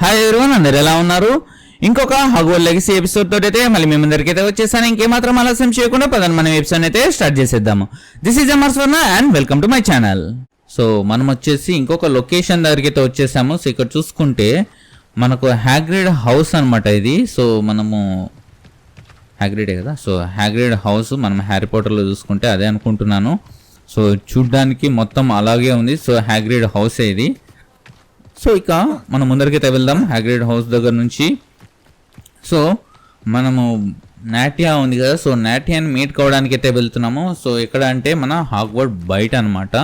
Hi everyone, అందరు ఎలా ఉన్నారు? ఇంకొక హాగ్వర్ట్స్ లెగసీ ఎపిసోడ్ తోటి అయితే మళ్ళీ మీ ముందరికి అయితే వచ్చేసాను. ఇంకేమాత్రం ఆలస్యం చేయకుండా పదండి మనం ఎపిసోడ్ అయితే స్టార్ట్ చేసేద్దాము. This is Swarna and welcome to my channel. So మనం వచ్చేసి ఇంకొక లొకేషన్ దగ్గరికి అయితే వచ్చేసాము. సో ఇక్కడ చూసుకుంటే మనకు హ్యాగ్రిడ్ హౌస్ అనమాట ఇది. సో మనము హ్యాగ్రిడే కదా, సో హ్యాగ్రిడ్ హౌస్ మనం హ్యారీ పాటర్లో చూసుకుంటే అదే అనుకుంటున్నాను. సో చూడ్డానికి మొత్తం అలాగే ఉంది. సో హ్యాగ్రిడ్ హౌసే ఇది. సో ఇక మనం ముందరికైతే వెళ్దాం హ్యాగ్రిడ్ హౌస్ దగ్గర నుంచి. సో మనము నాట్యా ఉంది కదా, సో నాట్యాన్ని మీట్ కావడానికి అయితే వెళ్తున్నాము. సో ఎక్కడ అంటే మన హాగ్వర్డ్ బయట అనమాట.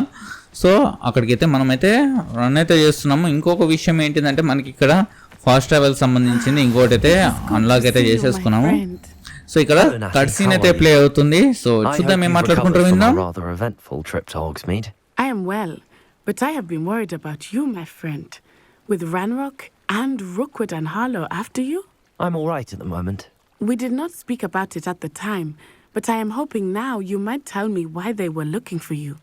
సో అక్కడికైతే మనమైతే రన్ అయితే చేస్తున్నాము. ఇంకొక విషయం ఏంటిదంటే మనకి ఇక్కడ ఫాస్ట్ ట్రావెల్ సంబంధించింది ఇంకోటి అయితే అన్లాక్ అయితే చేసేసుకున్నాము. సో ఇక్కడ కట్ సీన్ అయితే ప్లే అవుతుంది. సో చూద్దాం ఏం మాట్లాడుకుంటారు, విందాం. I am well, but I have been worried about you, my friend. With Ranrock and Rookwood and Harlow after you? I'm all right at the moment. We did not speak about it at the time, but I am hoping now you might tell me why they were looking for you.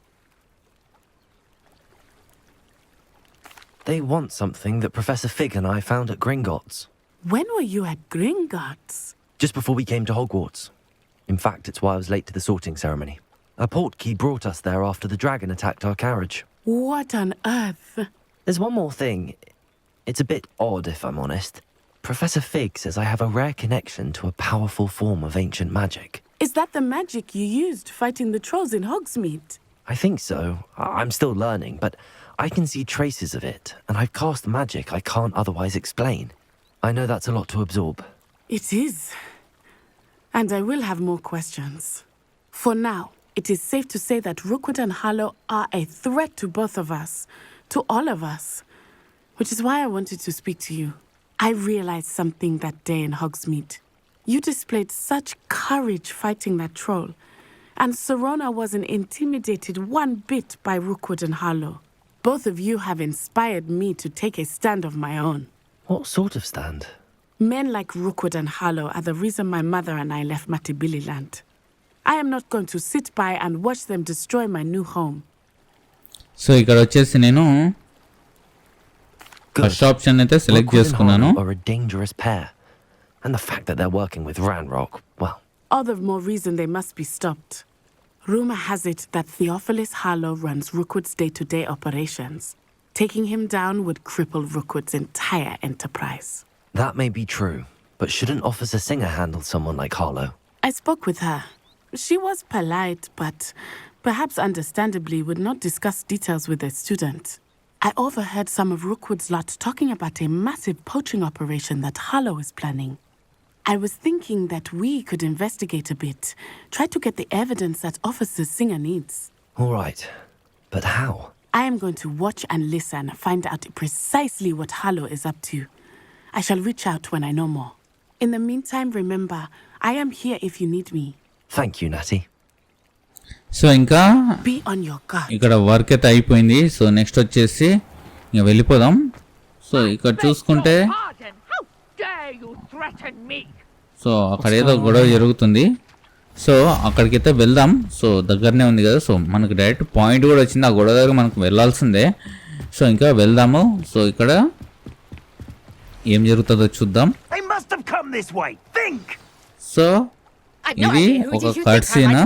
They want something that Professor Fig and I found at Gringotts. When were you at Gringotts? Just before we came to Hogwarts. In fact, it's why I was late to the sorting ceremony. A portkey brought us there after the dragon attacked our carriage. What on earth? There's one more thing. It's a bit odd, if I'm honest. Professor Fig says I have a rare connection to a powerful form of ancient magic. Is that the magic you used fighting the trolls in Hogsmeade? I think so. I'm still learning, but I can see traces of it, and I've cast magic I can't otherwise explain. I know that's a lot to absorb. It is. And I will have more questions. For now, it is safe to say that Rookwood and Harlow are a threat to both of us, to all of us, which is why I wanted to speak to you. I realized something that day in Hogsmeade. You displayed such courage fighting that troll, and Swarna wasn't intimidated one bit by Rookwood and Harlow. Both of you have inspired me to take a stand of my own. What sort of stand? Men like Rookwood and Harlow are the reason my mother and I left Matibili land. I am not going to sit by and watch them destroy my new home. So ఇక్కడ వచ్చేసి నేను first option అయితే select చేసుకున్నాను. Are a dangerous pair, and the fact that they're working with Ranrock, well, All the more reason they must be stopped. Rumor has it that Theophilus Harlow runs Rookwood's day-to-day operations. Taking him down would cripple Rookwood's entire enterprise. that may be true, but shouldn't Officer Singer handle someone like Harlow? I spoke with her. She was polite, but perhaps understandably would not discuss details with a student. I overheard some of Rookwood's lot talking about a massive poaching operation that Harlow is planning. I was thinking that we could investigate a bit, try to get the evidence that Officer Singer needs. All right, but how? I am going to watch and listen, find out precisely what Harlow is up to. I shall reach out when I know more. In the meantime, remember, I am here if you need me. Thank you, Natty. So ఇంకా Be on your guard. ఇక్కడ work అయితే అయిపోయింది. So next వచ్చేసి ఇంకా వెళ్ళిపోదాం. So ఇక్కడ చూసుకుంటే so అక్కడ ఏదో గొడవ జరుగుతుంది. సో అక్కడికైతే వెళ్దాం. సో దగ్గరనే ఉంది కదా, సో మనకు డైరెక్ట్ పాయింట్ కూడా వచ్చింది. ఆ గొడవ దగ్గర మనకు వెళ్ళాల్సిందే. సో ఇంకా వెళ్దాము. సో ఇక్కడ ఏం జరుగుతుందో చూద్దాం. సో ఇది ఒక కట్ సీన్.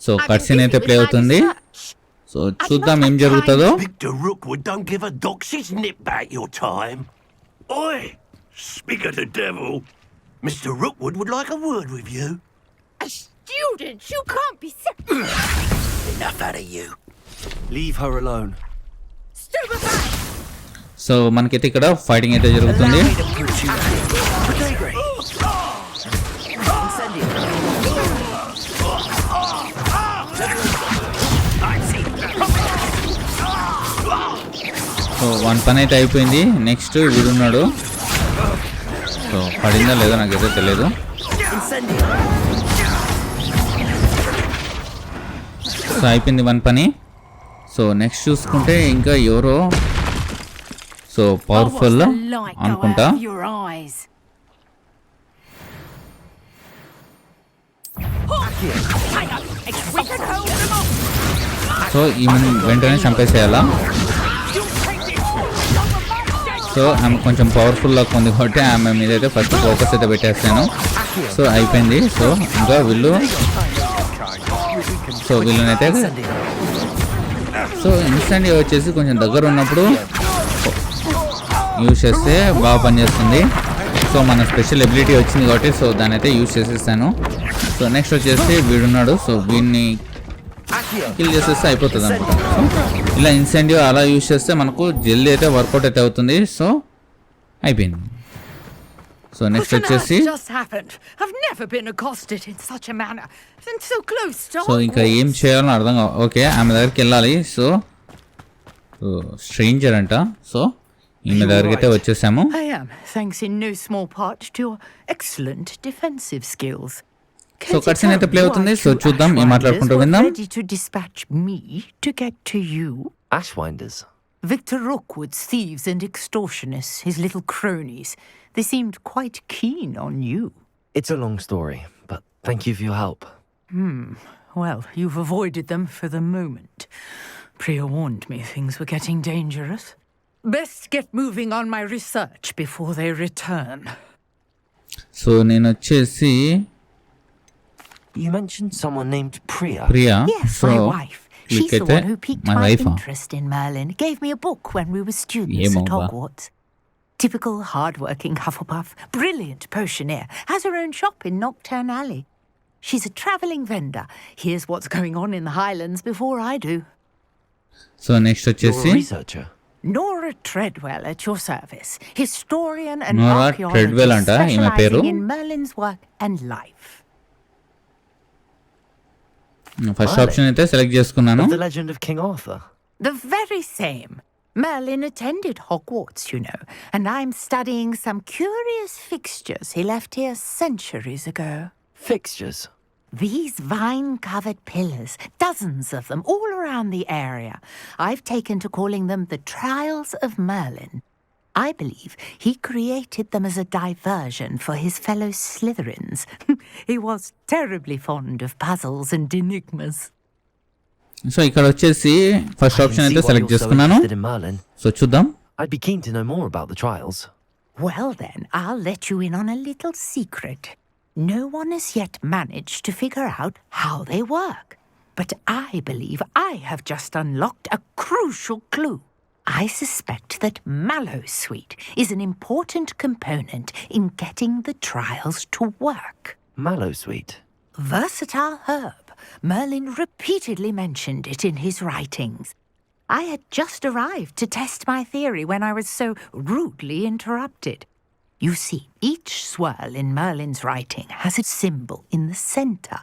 సో కట్ సీన్ అయితే ప్లే అవుతుంది. సో చూద్దాం ఏం జరుగుతుందో. Victor Rookwood don't give a doxy's nip back your time. Oi, speak of the devil. Mr. Rookwood would like a word with you. A student? You can't be Enough out of you. Leave her alone. stupefied! So మనకైతే ఇక్కడ fighting అయితే జరుగుతుంది. So one పని అయితే అయిపోయింది. Next వీడున్నాడు. So పడిందా లేదో నాకైతే తెలియదు. సో అయిపోయింది వన్ పని. సో నెక్స్ట్ చూసుకుంటే ఇంకా ఎవరో సో పవర్ఫుల్ అనుకుంటా. సో ఈమెను వెంటనే చంపేసేయాలా. సో ఆమె కొంచెం పవర్ఫుల్ లాగా ఉంది కాబట్టి ఆమె మీద అయితే ఫస్ట్ ఫోకస్ అయితే పెట్టేస్తాను. సో అయిపోయింది. సో ఇంకా వీళ్ళనైతే సో ఇన్స్టెంట్ వచ్చేసి కొంచెం దగ్గర ఉన్నప్పుడు యూజ్ చేస్తే బాగా పనిచేస్తుంది. సో మన స్పెషల్ ఎబిలిటీ వచ్చింది కాబట్టి సో దాన్ని అయితే యూజ్ చేసేస్తాను. సో నెక్స్ట్ వచ్చేసి వీడున్నాడు. సో వీడిని కిల్ చేసేస్తే అయిపోతుంది అనమాట. సో ఇలా ఇన్సెంటివ్ అలా యూజ్ చేస్తే మనకు జల్దీ అయితే వర్కౌట్ అయితే అవుతుంది. సో అయిపోయింది. సో నెక్స్ట్ వచ్చేసి సో ఇంకా ఏం చేయాలో అర్థం కావు. ఓకే ఆమె దగ్గరికి వెళ్ళాలి. సో స్ట్రేంజర్ అంట. సో ఈమె దగ్గరికి అయితే వచ్చేసాము. I am, thanks in no small part to your excellent defensive skills. So cutscene అయితే ప్లే అవుతుంది. సో చూద్దాం ఏం మాట్లాడుకుంటూ విందాం. Ready to dispatch me to get to you? Ashwinders. Victor Rookwood's thieves and extortionists, his little cronies. They seemed quite keen on you. It's a long story, but thank you for your help. Well, you've avoided them for the moment. Priya warned me things were getting dangerous. Best get moving on my research before they return. So నేను వచ్చేసి You mentioned someone named Priya. Priya. Yes, so my wife. She's the అయితే one who piqued my my wife. interest in Merlin. Gave me a book when we were students Yeah, at Mama. Hogwarts. Typical hard-working Hufflepuff, brilliant potioneer, has her own shop in Nocturne Alley. She's a travelling vendor. Here's what's going on in the Highlands before I do. So next You're వచ్చేసి a researcher. Nora Treadwell at your service, historian and Nora archaeologist Treadwell anta ఈమె పేరు. specializing in Merlin's work and life. First option అయితే select చేసుకున్నాను. Of the legend of King Arthur. The very same. Merlin attended Hogwarts, you know, and I'm studying some curious fixtures he left here centuries ago. Fixtures. These vine-covered pillars, dozens of them all around the area. I've taken to calling them the Trials of Merlin. I believe he created them as a diversion for his fellow Slytherins. He was terribly fond of puzzles and enigmas. So ఇక్కడ వచ్చేసి first I can option see అయితే why select you're so చేసుకున్నాను. interested in Merlin. So చూద్దాం. I'd be keen to know more about the trials. Well then, I'll let you in on a little secret. No one has yet managed to figure out how they work. But I believe I have just unlocked a crucial clue. I suspect that Mallowsweet is an important component in getting the trials to work. Mallowsweet. Versatile herb. Merlin repeatedly mentioned it in his writings. I had just arrived to test my theory when I was so rudely interrupted. You see, each swirl in Merlin's writing has a symbol in the center.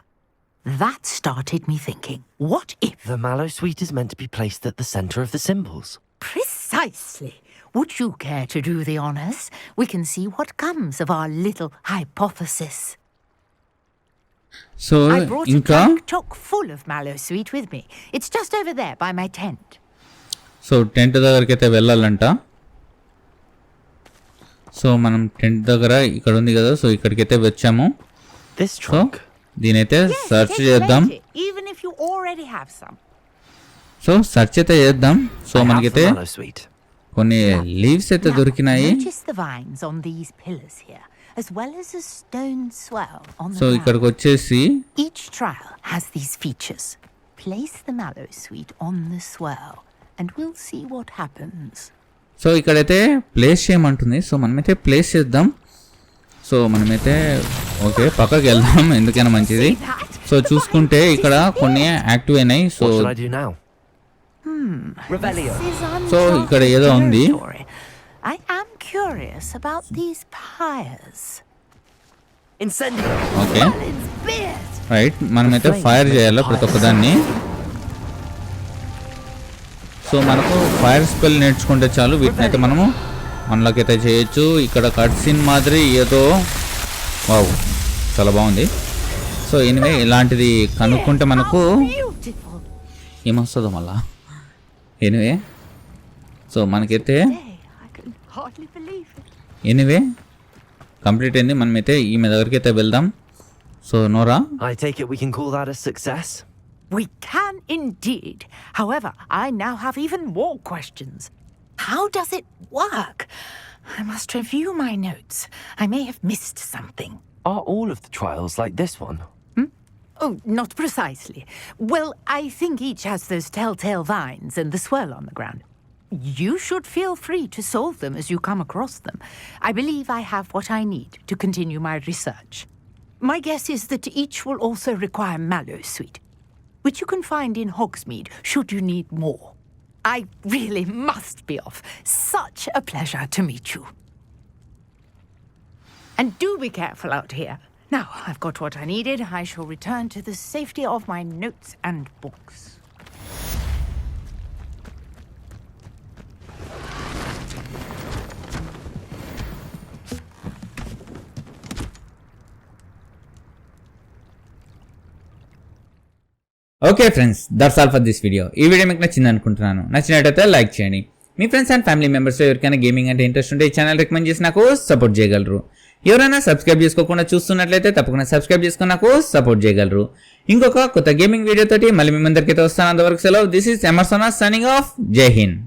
That started me thinking, what if... The Mallowsweet is meant to be placed at the center of the symbols. Precisely. Would you care to do the honors? We can see what comes of our little hypothesis. So I brought a ఇంకా trunk chock full of Mallowsweet with me. It's just over there by my tent. So tent దగ్గరికి అయితే వెళ్ళాలంట. So మనం tent దగ్గర ఇక్కడ ఉంది కదా. So ఇక్కడికైతే వచ్చాము. This so trunk. దీనైతే Yes, search take చేద్దాం. plenty, even if you already have some. So search అయితే చేద్దాం. సో I have మనకైతే the Mallowsweet. కొన్ని లీవ్స్ అయితే దొరికినాయి. Notice the vines on these pillars here, as well as a stone swell on the so ground. ఇక్కడికి వచ్చేసి Each trial has these features. Place the Mallowsweet on the swell, and we'll see what happens. So ఇక్కడైతే place చేయమంటుంది. So మనమైతే place చేద్దాం. So మనమైతే okay పక్కకి వెళ్దాం, ఎందుకైనా మంచిది. సో చూసుకుంటే ఇక్కడ కొన్ని యాక్టివ్ అయినాయి. So What should I do now? Revelio. This is So, ఇక్కడ uncharted ఏదో ఉంది. territory. I am curious about these pyres. Incendio. Okay Merlin's beard. Right, మనమైతే ఫైర్ చేయాలి ప్రతి ఒక్కదాన్ని. సో మనకు ఫైర్ స్పెల్ నేర్చుకుంటే చాలు, వీటిని అయితే మనము అన్లాక్ అయితే చేయొచ్చు. ఇక్కడ కట్ సీన్ మాదిరి ఏదో వావ్ చాలా బాగుంది. సో ఎనివే ఇలాంటిది కనుక్కుంటే మనకు Beautiful ఏమొస్తుందో మళ్ళా. ఎనివే సో మనకైతే day. I can hardly believe it. Anyway complete అయింది. మనమైతే ఈమె దగ్గరికి అయితే వెళ్దాం. సో నోరా, I take it we can call that a success? We can indeed. However, I now have even more questions. How does it work? I must review my notes. I may have missed something. Are all of the trials like this one? Oh, not precisely. Well, I think each has those telltale vines and the swirl on the ground. You should feel free to solve them as you come across them. I believe I have what I need to continue my research. My guess is that each will also require mallow sweet, which you can find in Hogsmeade should you need more. I really must be off. Such a pleasure to meet you. And do be careful out here. Now, I've got what I needed. I shall return to the safety of my notes and books. Okay friends, that's all for this video. ఈ video మీకు నచ్చింది అనుకుంటున్నాను. నచ్చినట్టయితే like చేయండి. మీ friends and family మెంబర్స్లో ఎవరికైనా gaming అంటే interest ఉంటే ఈ ఛానల్ రికమెండ్ చేసి నాకు సపోర్ట్ చేయగలరు. ఎవరైనా సబ్స్క్రైబ్ చేసుకోకుండా చూస్తున్నట్లయితే తప్పకుండా సబ్స్క్రైబ్ చేసుకుని నాకు సపోర్ట్ చేయగలరు. ఇంకొక కొత్త గేమింగ్ వీడియో తోటి మళ్ళీ మీ ముందరికైతే వస్తాను. అంతవరకు సెలవు. This is Emerson signing off. జై హింద్.